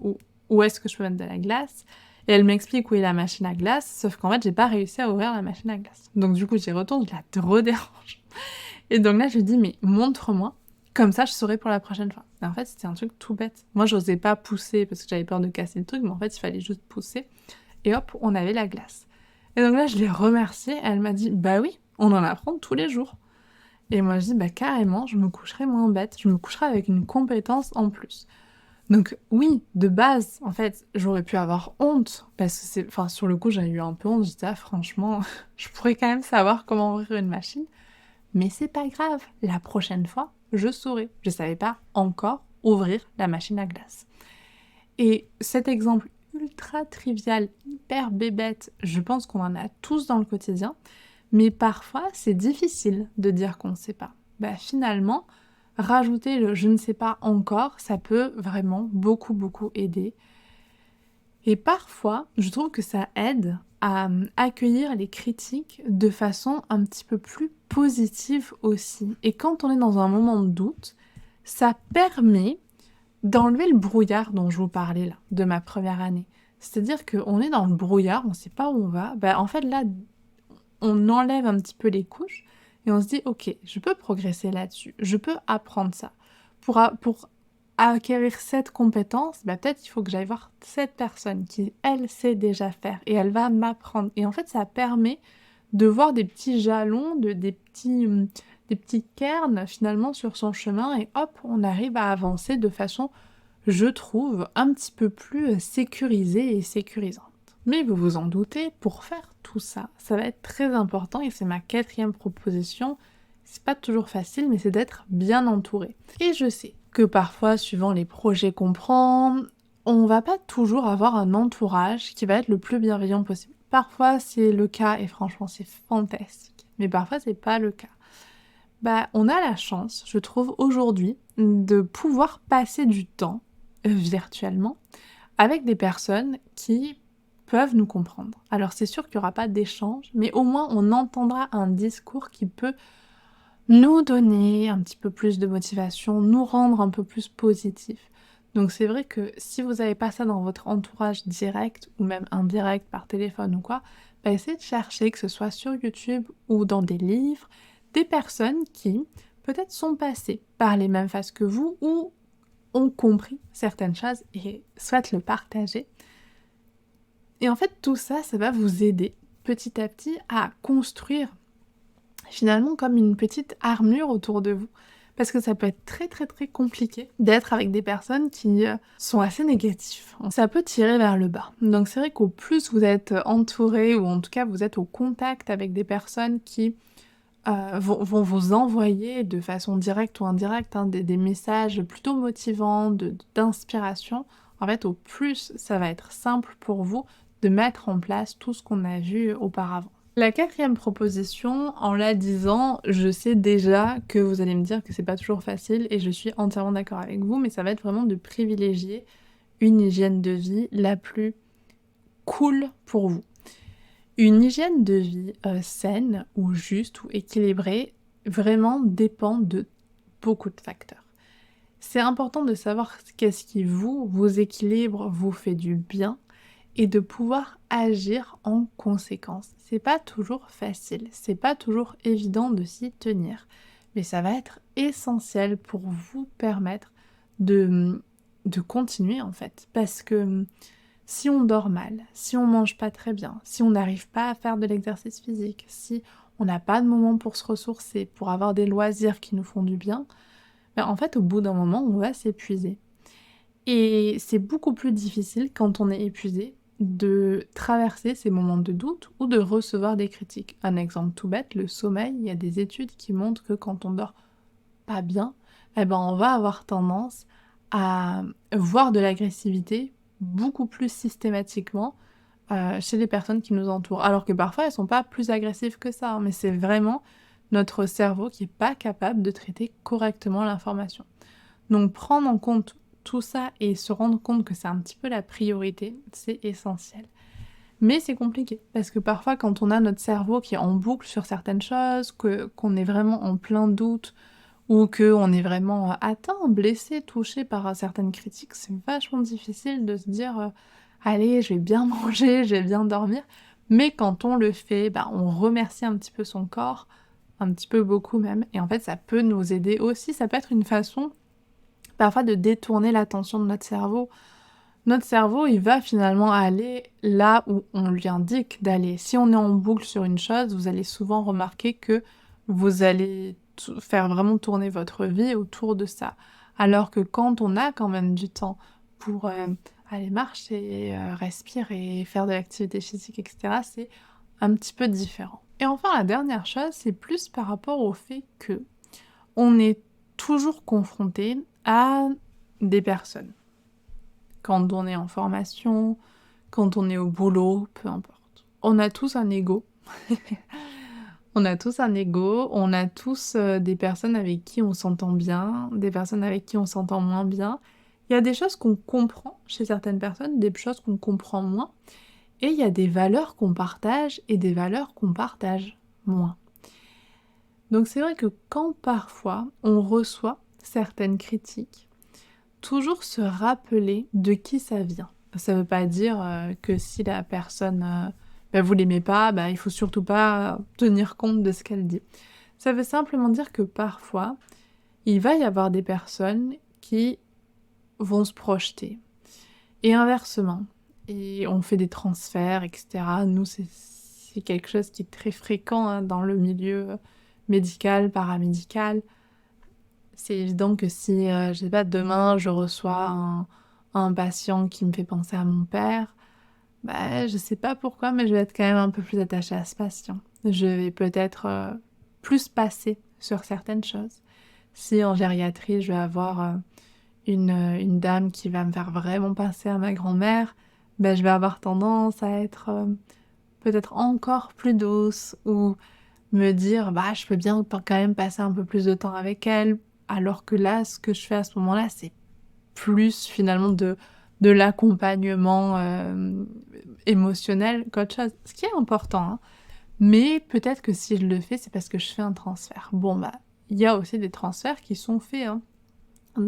où est-ce que je peux mettre de la glace. Et elle m'explique où est la machine à glace, sauf qu'en fait, j'ai pas réussi à ouvrir la machine à glace. Donc du coup, j'y retourne, je la redérange. Et donc là, je lui dis, mais montre-moi, comme ça, je saurai pour la prochaine fois. Et en fait, c'était un truc tout bête. Moi, j'osais pas pousser parce que j'avais peur de casser le truc, mais en fait, il fallait juste pousser. Et hop, on avait la glace. Et donc là, je l'ai remerciée, elle m'a dit, bah oui, on en apprend tous les jours. Et moi, je dis, carrément, je me coucherai moins bête, je me coucherai avec une compétence en plus. Donc oui, de base, en fait, j'aurais pu avoir honte, parce que sur le coup, j'ai eu un peu honte, je disais, franchement, je pourrais quand même savoir comment ouvrir une machine, mais c'est pas grave, la prochaine fois, je saurai. Je savais pas encore ouvrir la machine à glace. Et cet exemple ultra trivial, hyper bébête, je pense qu'on en a tous dans le quotidien, mais parfois, c'est difficile de dire qu'on ne sait pas. Finalement, rajouter le « je ne sais pas encore », ça peut vraiment beaucoup, beaucoup aider. Et parfois, je trouve que ça aide à accueillir les critiques de façon un petit peu plus positive aussi. Et quand on est dans un moment de doute, ça permet d'enlever le brouillard dont je vous parlais là, de ma première année. C'est-à-dire qu'on est dans le brouillard, on ne sait pas où on va. En fait, là, on enlève un petit peu les couches et on se dit: «OK, je peux progresser là-dessus, je peux apprendre ça. Pour acquérir cette compétence, bah, peut-être il faut que j'aille voir cette personne qui, elle, sait déjà faire et elle va m'apprendre» et en fait, ça permet de voir des petits jalons, des petits cairns finalement sur son chemin et hop, on arrive à avancer de façon, je trouve, un petit peu plus, sécurisée et sécurisante. Mais vous vous en doutez, pour faire tout ça, ça va être très important et c'est ma quatrième proposition. C'est pas toujours facile, mais c'est d'être bien entouré. Et je sais que parfois, suivant les projets qu'on prend, on va pas toujours avoir un entourage qui va être le plus bienveillant possible. Parfois, c'est le cas et franchement, c'est fantastique. Mais parfois, c'est pas le cas. Bah, on a la chance, je trouve, aujourd'hui, de pouvoir passer du temps virtuellement avec des personnes qui peuvent nous comprendre. Alors c'est sûr qu'il n'y aura pas d'échange, mais au moins on entendra un discours qui peut nous donner un petit peu plus de motivation, nous rendre un peu plus positifs. Donc c'est vrai que si vous n'avez pas ça dans votre entourage direct ou même indirect par téléphone ou quoi, bah essayez de chercher, que ce soit sur YouTube ou dans des livres, des personnes qui peut-être sont passées par les mêmes phases que vous ou ont compris certaines choses et souhaitent le partager. Et en fait, tout ça, ça va vous aider petit à petit à construire finalement comme une petite armure autour de vous. Parce que ça peut être très très très compliqué d'être avec des personnes qui sont assez négatives. Ça peut tirer vers le bas. Donc c'est vrai qu'au plus vous êtes entouré ou en tout cas vous êtes au contact avec des personnes qui vont vous envoyer de façon directe ou indirecte des messages plutôt motivants, d'inspiration, en fait au plus ça va être simple pour vous de mettre en place tout ce qu'on a vu auparavant. La quatrième proposition, en la disant, je sais déjà que vous allez me dire que c'est pas toujours facile et je suis entièrement d'accord avec vous, mais ça va être vraiment de privilégier une hygiène de vie la plus cool pour vous. Une hygiène de vie saine ou juste ou équilibrée vraiment dépend de beaucoup de facteurs. C'est important de savoir qu'est-ce qui vous équilibre, vous fait du bien et de pouvoir agir en conséquence. C'est pas toujours facile, c'est pas toujours évident de s'y tenir, mais ça va être essentiel pour vous permettre de continuer en fait. Parce que si on dort mal, si on mange pas très bien, si on n'arrive pas à faire de l'exercice physique, si on n'a pas de moment pour se ressourcer, pour avoir des loisirs qui nous font du bien, ben en fait au bout d'un moment on va s'épuiser. Et c'est beaucoup plus difficile quand on est épuisé de traverser ces moments de doute ou de recevoir des critiques. Un exemple tout bête, le sommeil, il y a des études qui montrent que quand on dort pas bien, eh ben on va avoir tendance à voir de l'agressivité beaucoup plus systématiquement chez les personnes qui nous entourent. Alors que parfois elles sont pas plus agressives que ça, hein, mais c'est vraiment notre cerveau qui est pas capable de traiter correctement l'information. Donc prendre en compte tout ça et se rendre compte que c'est un petit peu la priorité, c'est essentiel. Mais c'est compliqué, parce que parfois quand on a notre cerveau qui est en boucle sur certaines choses, qu'on est vraiment en plein doute, ou qu'on est vraiment atteint, blessé, touché par certaines critiques, c'est vachement difficile de se dire allez, je vais bien manger, je vais bien dormir. Mais quand on le fait, bah, on remercie un petit peu son corps, un petit peu beaucoup même, et en fait ça peut nous aider aussi, ça peut être une façon parfois de détourner l'attention de notre cerveau. Notre cerveau, il va finalement aller là où on lui indique d'aller. Si on est en boucle sur une chose, vous allez souvent remarquer que vous allez faire vraiment tourner votre vie autour de ça. Alors que quand on a quand même du temps pour aller marcher, respirer, faire de l'activité physique, etc., c'est un petit peu différent. Et enfin, la dernière chose, c'est plus par rapport au fait que on est toujours confronté à des personnes. Quand on est en formation, quand on est au boulot, peu importe. On a tous un ego. On a tous un ego, on a tous des personnes avec qui on s'entend bien, des personnes avec qui on s'entend moins bien. Il y a des choses qu'on comprend chez certaines personnes, des choses qu'on comprend moins. Et il y a des valeurs qu'on partage et des valeurs qu'on partage moins. Donc c'est vrai que quand parfois on reçoit certaines critiques, toujours se rappeler de qui ça vient. Ça veut pas dire que si la personne bah, vous l'aimez pas, bah, il faut surtout pas tenir compte de ce qu'elle dit. Ça veut simplement dire que parfois, il va y avoir des personnes qui vont se projeter et inversement. Et on fait des transferts et cetera. Nous, c'est quelque chose qui est très fréquent, hein, dans le milieu, médical, paramédical. C'est évident que si, je sais pas, demain je reçois un patient qui me fait penser à mon père, bah, je sais pas pourquoi, mais je vais être quand même un peu plus attachée à ce patient. Je vais peut-être, plus passer sur certaines choses. Si en gériatrie, je vais avoir, une dame qui va me faire vraiment penser à ma grand-mère, bah, je vais avoir tendance à être, peut-être encore plus douce ou me dire: «Bah, je peux bien quand même passer un peu plus de temps avec elle». Alors que là, ce que je fais à ce moment-là, c'est plus finalement de l'accompagnement, émotionnel qu'autre chose. Ce qui est important, hein, mais peut-être que si je le fais, c'est parce que je fais un transfert. Bon, bah, il y a aussi des transferts qui sont faits, hein.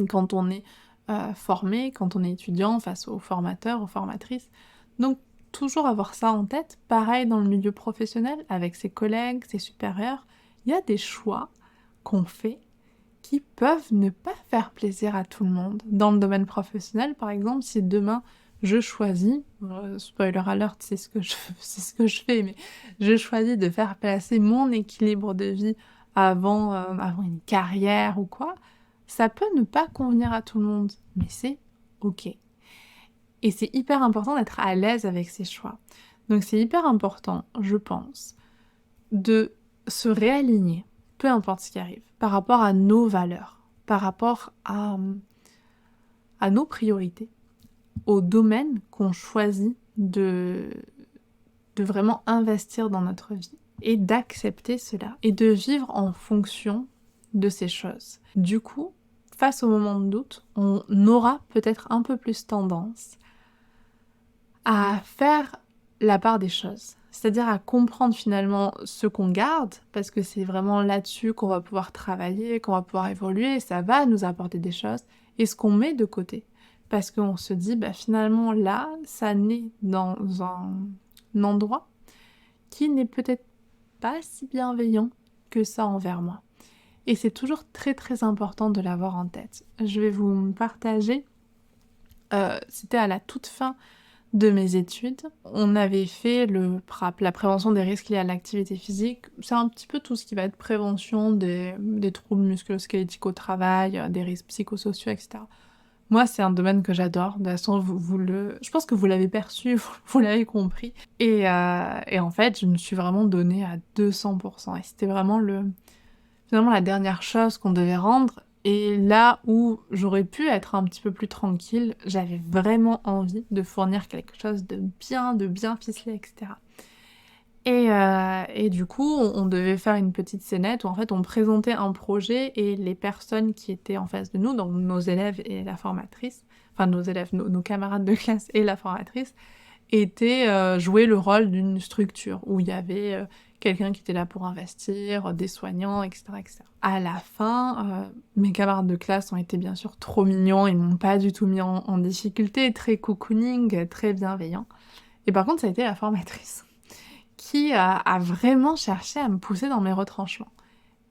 Quand on est, formé, quand on est étudiant face aux formateurs, aux formatrices. Donc toujours avoir ça en tête. Pareil dans le milieu professionnel, avec ses collègues, ses supérieurs, il y a des choix qu'on fait qui peuvent ne pas faire plaisir à tout le monde. Dans le domaine professionnel, par exemple, si demain je choisis, spoiler alert, c'est ce que je fais, mais je choisis de faire passer mon équilibre de vie avant une carrière ou quoi, ça peut ne pas convenir à tout le monde, mais c'est OK. Et c'est hyper important d'être à l'aise avec ses choix. Donc c'est hyper important, je pense, de se réaligner, peu importe ce qui arrive, par rapport à nos valeurs, par rapport à nos priorités, au domaine qu'on choisit de vraiment investir dans notre vie et d'accepter cela et de vivre en fonction de ces choses. Du coup, face au moment de doute, on aura peut-être un peu plus tendance à faire la part des choses. C'est-à-dire à comprendre finalement ce qu'on garde, parce que c'est vraiment là-dessus qu'on va pouvoir travailler, qu'on va pouvoir évoluer, et ça va nous apporter des choses, et ce qu'on met de côté. Parce qu'on se dit, bah finalement là, ça naît dans un endroit qui n'est peut-être pas si bienveillant que ça envers moi. Et c'est toujours très très important de l'avoir en tête. Je vais vous partager, c'était à la toute fin de mes études, on avait fait le PrAP, la prévention des risques liés à l'activité physique. C'est un petit peu tout ce qui va être prévention des troubles musculo-squelettiques au travail, des risques psychosociaux, etc. Moi, c'est un domaine que j'adore. De toute façon, je pense que vous l'avez perçu, vous l'avez compris. Et en fait, je me suis vraiment donnée à 200%. Et c'était vraiment finalement la dernière chose qu'on devait rendre. Et là où j'aurais pu être un petit peu plus tranquille, j'avais vraiment envie de fournir quelque chose de bien ficelé, etc. Et du coup, on devait faire une petite scénette où en fait on présentait un projet et les personnes qui étaient en face de nous, donc nos élèves et la formatrice, enfin nos élèves, nos camarades de classe et la formatrice, jouaient le rôle d'une structure où il y avait quelqu'un qui était là pour investir, des soignants, etc., etc. À la fin, mes camarades de classe ont été bien sûr trop mignons, ils m'ont pas du tout mis en difficulté, très cocooning, très bienveillant. Et par contre, ça a été la formatrice qui a vraiment cherché à me pousser dans mes retranchements.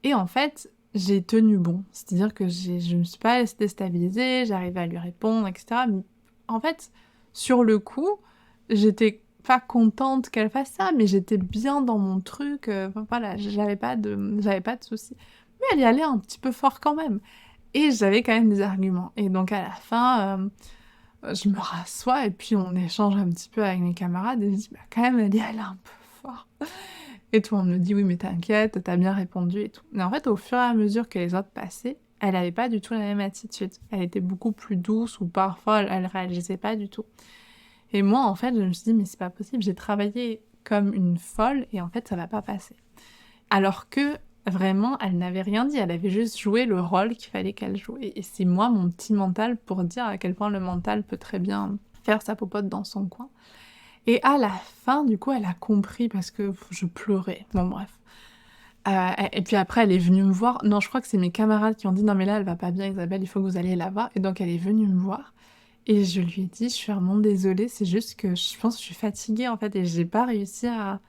Et en fait, j'ai tenu bon. C'est-à-dire que je me suis pas laissée déstabiliser, j'arrivais à lui répondre, etc. Mais en fait, sur le coup, j'étais pas contente qu'elle fasse ça, mais j'étais bien dans mon truc, enfin voilà, j'avais pas de soucis. Mais elle y allait un petit peu fort quand même. Et j'avais quand même des arguments. Et donc à la fin, je me rassois et puis on échange un petit peu avec mes camarades et je dis: «Bah quand même, elle y allait un peu fort». Et tout le monde me dit: «Oui, mais t'inquiète, t'as bien répondu et tout». Mais en fait, au fur et à mesure que les autres passaient, elle avait pas du tout la même attitude. Elle était beaucoup plus douce ou parfois elle réagissait pas du tout. Et moi, en fait, je me suis dit: «Mais c'est pas possible, j'ai travaillé comme une folle et en fait, ça va pas passer». Alors que vraiment, elle n'avait rien dit, elle avait juste joué le rôle qu'il fallait qu'elle joue. Et c'est moi, mon petit mental, pour dire à quel point le mental peut très bien faire sa popote dans son coin. Et à la fin, du coup, elle a compris parce que je pleurais. Bon bref. Et puis après, elle est venue me voir. Non, je crois que c'est mes camarades qui ont dit: «Non mais là, elle va pas bien Isabelle, il faut que vous alliez la voir». Et donc elle est venue me voir Et je lui ai dit: «Je suis vraiment désolée, c'est juste que je pense que je suis fatiguée, en fait, et j'ai pas réussi à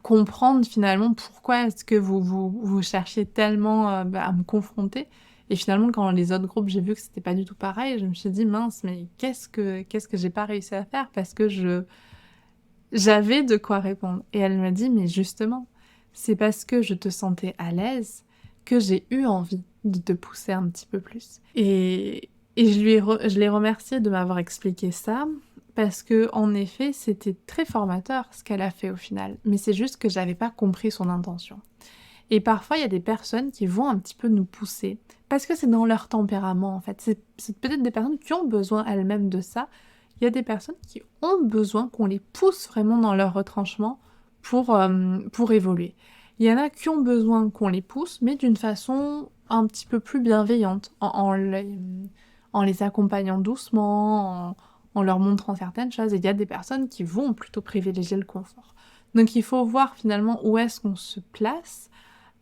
comprendre finalement pourquoi est-ce que vous cherchiez tellement, à me confronter». Et finalement, quand les autres groupes, j'ai vu que c'était pas du tout pareil, je me suis dit: «Mince, mais qu'est-ce que j'ai pas réussi à faire?» parce que j'avais de quoi répondre. Et elle m'a dit: «Mais justement, c'est parce que je te sentais à l'aise que j'ai eu envie de te pousser un petit peu plus». Et je l'ai remerciée de m'avoir expliqué ça, parce que en effet, c'était très formateur ce qu'elle a fait au final, mais c'est juste que j'avais pas compris son intention. Et parfois, il y a des personnes qui vont un petit peu nous pousser, parce que c'est dans leur tempérament, en fait. C'est peut-être des personnes qui ont besoin elles-mêmes de ça. Il y a des personnes qui ont besoin qu'on les pousse vraiment dans leur retranchement pour évoluer. Il y en a qui ont besoin qu'on les pousse, mais d'une façon un petit peu plus bienveillante, en les accompagnant doucement, en leur montrant certaines choses. Et il y a des personnes qui vont plutôt privilégier le confort. Donc il faut voir finalement où est-ce qu'on se place,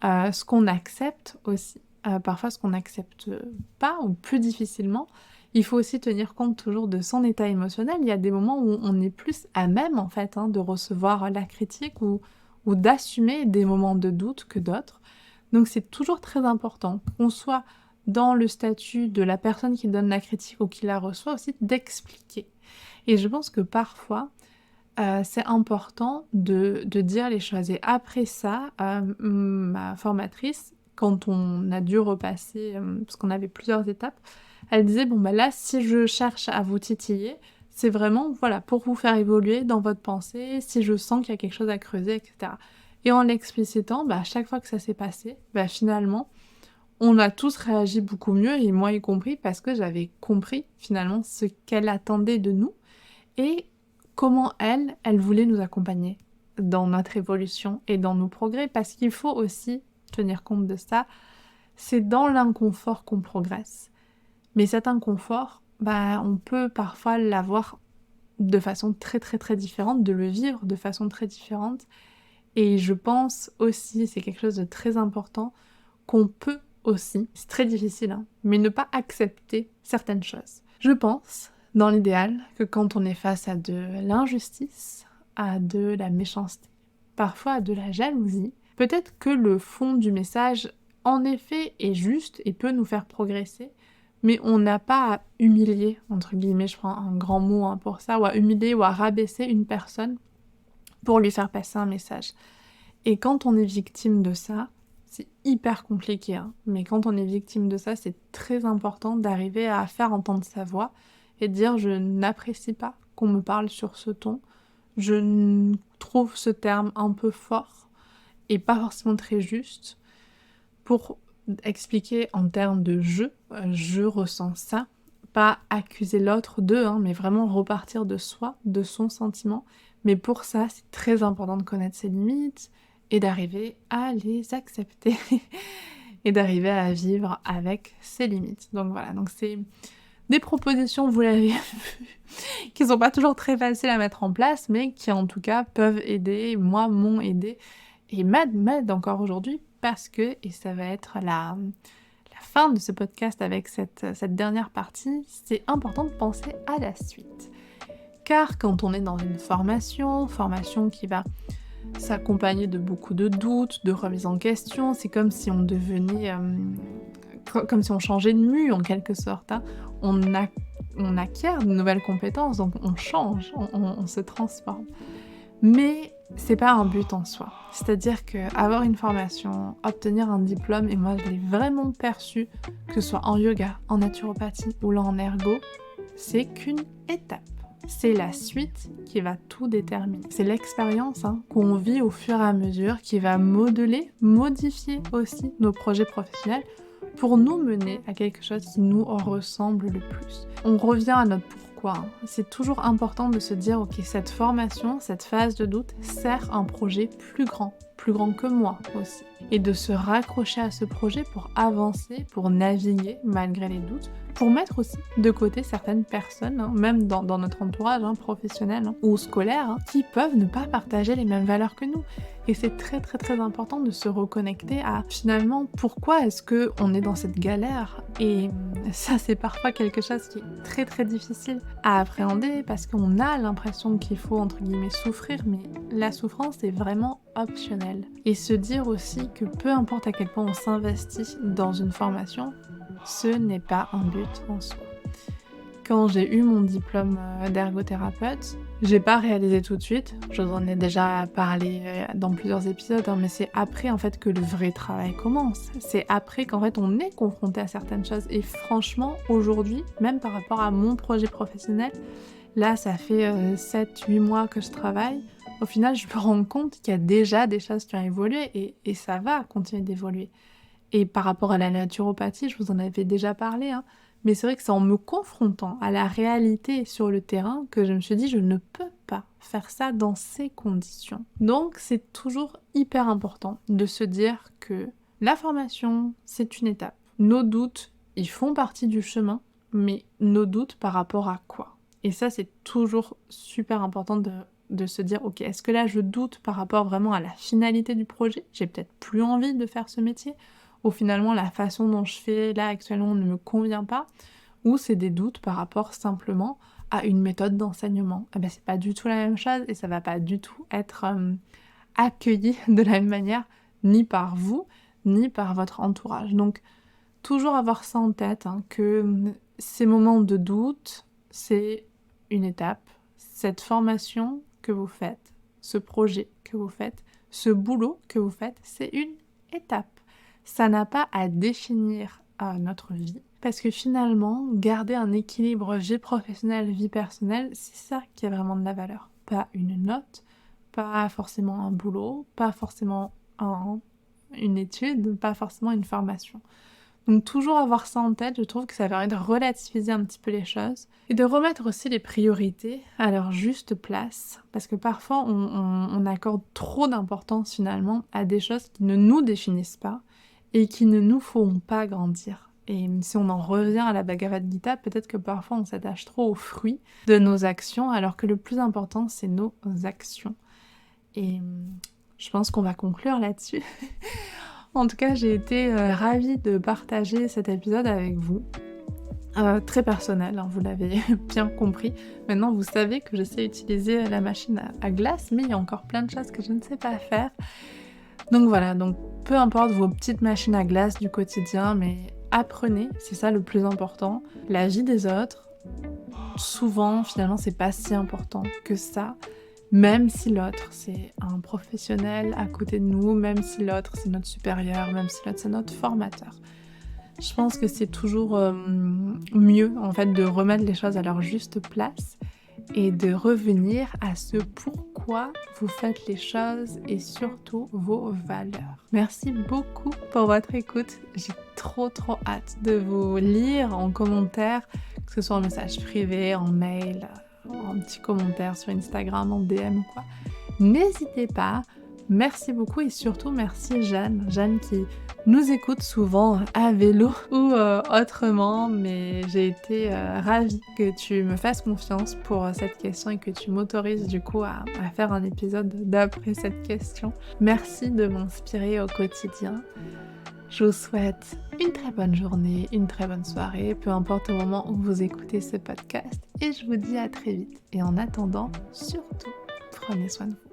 ce qu'on accepte aussi, parfois ce qu'on n'accepte pas ou plus difficilement. Il faut aussi tenir compte toujours de son état émotionnel. Il y a des moments où on est plus à même en fait, de recevoir la critique ou d'assumer des moments de doute que d'autres. Donc c'est toujours très important qu'on soit dans le statut de la personne qui donne la critique ou qui la reçoit, aussi d'expliquer. Et je pense que parfois, c'est important de dire les choses. Et après ça, ma formatrice, quand on a dû repasser, parce qu'on avait plusieurs étapes, elle disait: «Bon, bah, là, si je cherche à vous titiller, c'est vraiment, voilà, pour vous faire évoluer dans votre pensée, si je sens qu'il y a quelque chose à creuser, et cetera». Et en l'explicitant, bah, à chaque fois que ça s'est passé, bah, finalement, on a tous réagi beaucoup mieux, et moi y compris, parce que j'avais compris, finalement, ce qu'elle attendait de nous et comment elle voulait nous accompagner dans notre évolution et dans nos progrès. Parce qu'il faut aussi tenir compte de ça, c'est dans l'inconfort qu'on progresse. Mais cet inconfort, bah, on peut parfois l'avoir de façon très très très différente, de le vivre de façon très différente. Et je pense aussi, c'est quelque chose de très important, qu'on peut aussi, c'est très difficile, mais ne pas accepter certaines choses. Je pense, dans l'idéal, que quand on est face à de l'injustice, à de la méchanceté, parfois à de la jalousie, peut-être que le fond du message, en effet, est juste et peut nous faire progresser, mais on n'a pas à humilier, entre guillemets, je prends un grand mot pour ça, ou à humilier ou à rabaisser une personne pour lui faire passer un message. Et quand on est victime de ça, c'est hyper compliqué, mais quand on est victime de ça, c'est très important d'arriver à faire entendre sa voix et de dire: «Je n'apprécie pas qu'on me parle sur ce ton, je trouve ce terme un peu fort et pas forcément très juste», pour expliquer en termes de je ressens ça, pas accuser l'autre d'eux, mais vraiment repartir de soi, de son sentiment. Mais pour ça, c'est très important de connaître ses limites et d'arriver à les accepter et d'arriver à vivre avec ses limites. Donc voilà, donc c'est des propositions, vous l'avez vu, qui sont pas toujours très faciles à mettre en place, mais qui en tout cas peuvent aider, moi m'ont aidé et m'aident encore aujourd'hui, parce que, et ça va être la fin de ce podcast avec cette dernière partie, c'est important de penser à la suite. Car quand on est dans une formation qui va s'accompagner de beaucoup de doutes, de remises en question, c'est comme si on devenait, comme si on changeait de mue en quelque sorte. On acquiert de nouvelles compétences, donc on change, on se transforme. Mais c'est pas un but en soi. C'est-à-dire qu'avoir une formation, obtenir un diplôme, et moi je l'ai vraiment perçu, que ce soit en yoga, en naturopathie ou là en ergo, c'est qu'une étape. C'est la suite qui va tout déterminer. C'est l'expérience qu'on vit au fur et à mesure qui va modeler, modifier aussi nos projets professionnels pour nous mener à quelque chose qui nous ressemble le plus. On revient à notre pourquoi. C'est toujours important de se dire: ok, cette formation, cette phase de doute sert un projet plus grand, plus grand que moi aussi. Et de se raccrocher à ce projet pour avancer, pour naviguer malgré les doutes, pour mettre aussi de côté certaines personnes, même dans notre entourage professionnel ou scolaire, qui peuvent ne pas partager les mêmes valeurs que nous. Et c'est très très très important de se reconnecter à finalement pourquoi est-ce qu'on est dans cette galère. Et ça c'est parfois quelque chose qui est très très difficile à appréhender parce qu'on a l'impression qu'il faut entre guillemets souffrir, mais la souffrance est vraiment optionnelle. Et se dire aussi que peu importe à quel point on s'investit dans une formation, ce n'est pas un but en soi. Quand j'ai eu mon diplôme d'ergothérapeute, j'ai pas réalisé tout de suite, je vous en ai déjà parlé dans plusieurs épisodes, mais c'est après en fait que le vrai travail commence. C'est après qu'en fait on est confronté à certaines choses. Et franchement, aujourd'hui, même par rapport à mon projet professionnel, là ça fait 7-8 mois que je travaille, au final je me rends compte qu'il y a déjà des choses qui ont évolué et ça va continuer d'évoluer. Et par rapport à la naturopathie, je vous en avais déjà parlé, mais c'est vrai que c'est en me confrontant à la réalité sur le terrain que je me suis dit je ne peux pas faire ça dans ces conditions. Donc c'est toujours hyper important de se dire que la formation, c'est une étape. Nos doutes, ils font partie du chemin, mais nos doutes par rapport à quoi? Et ça, c'est toujours super important de se dire, ok, est-ce que là je doute par rapport vraiment à la finalité du projet? J'ai peut-être plus envie de faire ce métier? Ou finalement la façon dont je fais là actuellement ne me convient pas, ou c'est des doutes par rapport simplement à une méthode d'enseignement. Eh ben, c'est pas du tout la même chose et ça va pas du tout être accueilli de la même manière, ni par vous, ni par votre entourage. Donc toujours avoir ça en tête, que ces moments de doute, c'est une étape. Cette formation que vous faites, ce projet que vous faites, ce boulot que vous faites, c'est une étape. Ça n'a pas à définir notre vie. Parce que finalement, garder un équilibre vie professionnelle, vie personnelle, c'est ça qui a vraiment de la valeur. Pas une note, pas forcément un boulot, pas forcément une étude, pas forcément une formation. Donc toujours avoir ça en tête, je trouve que ça permet de relativiser un petit peu les choses et de remettre aussi les priorités à leur juste place. Parce que parfois, on accorde trop d'importance finalement à des choses qui ne nous définissent pas et qui ne nous font pas grandir. Et si on en revient à la Bhagavad Gita, peut-être que parfois on s'attache trop aux fruits de nos actions, alors que le plus important, c'est nos actions. Et je pense qu'on va conclure là-dessus. En tout cas, j'ai été ravie de partager cet épisode avec vous. Très personnel, vous l'avez bien compris. Maintenant, vous savez que je sais utiliser la machine à glace, mais il y a encore plein de choses que je ne sais pas faire. Donc voilà, peu importe vos petites machines à glace du quotidien, mais apprenez, c'est ça le plus important. La vie des autres, souvent, finalement, c'est pas si important que ça. Même si l'autre, c'est un professionnel à côté de nous, même si l'autre, c'est notre supérieur, même si l'autre, c'est notre formateur. Je pense que c'est toujours mieux, en fait, de remettre les choses à leur juste place et de revenir à ce pourquoi vous faites les choses et surtout vos valeurs. Merci beaucoup pour votre écoute. J'ai trop hâte de vous lire en commentaire, que ce soit en message privé, en mail, en petit commentaire sur Instagram, en DM ou quoi. N'hésitez pas. Merci beaucoup et surtout merci Jeanne qui nous écoute souvent à vélo ou autrement, mais j'ai été ravie que tu me fasses confiance pour cette question et que tu m'autorises du coup à faire un épisode d'après cette question. Merci de m'inspirer au quotidien. Je vous souhaite une très bonne journée, une très bonne soirée, peu importe au moment où vous écoutez ce podcast, et je vous dis à très vite. Et en attendant, surtout, prenez soin de vous.